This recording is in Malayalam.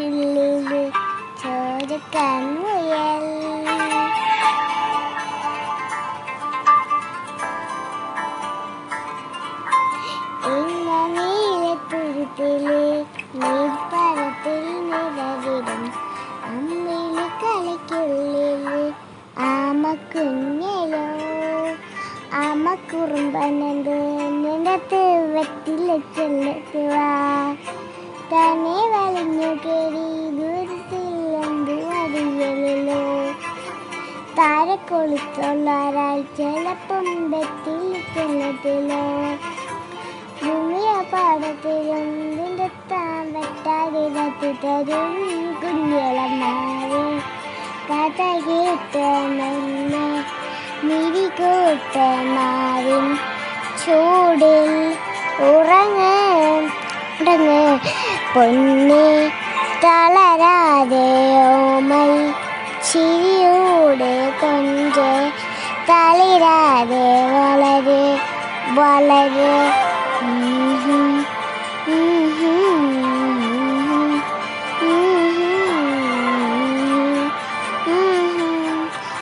ചോരക്കുഴലില് ചോരക്കൺമുയൽ ഇന്ന നീലത്തുരുത്തില് നീർപ്പരത്തിൽ നിലവിടും അമ്മില് കളിക്കുള്ളില് ആമക്കുഞ്ഞലോ ആമക്കുറുമ്പനന്ത് നിന്റെ വെറ്റില് ചെല്ലെത്തുവാ തന്നെ വലിഞ്ഞു കയറി ദൂരത്തിൽ എന്തു അറിയലോ താരക്കൊളുത്തുള്ളവരായി ചിലപ്പം വെറ്റില് ചെല്ലത്തിലോ ഭൂമിയ പാടത്തിലും നിന്റെ താൻ വെട്ടാതെ വെട്ടി തരും കുഞ്ഞിളമാരെ കഥ കേട്ട് മെല്ലെ മിഴികൂട്ടമാവിൻ ചൂടിൽ ഉറങ്ങ് പൊന്നെ തളരാതെ ഓമൽ ചിരിയോടെ കൊഞ്ച് തളിരാതെ വളര്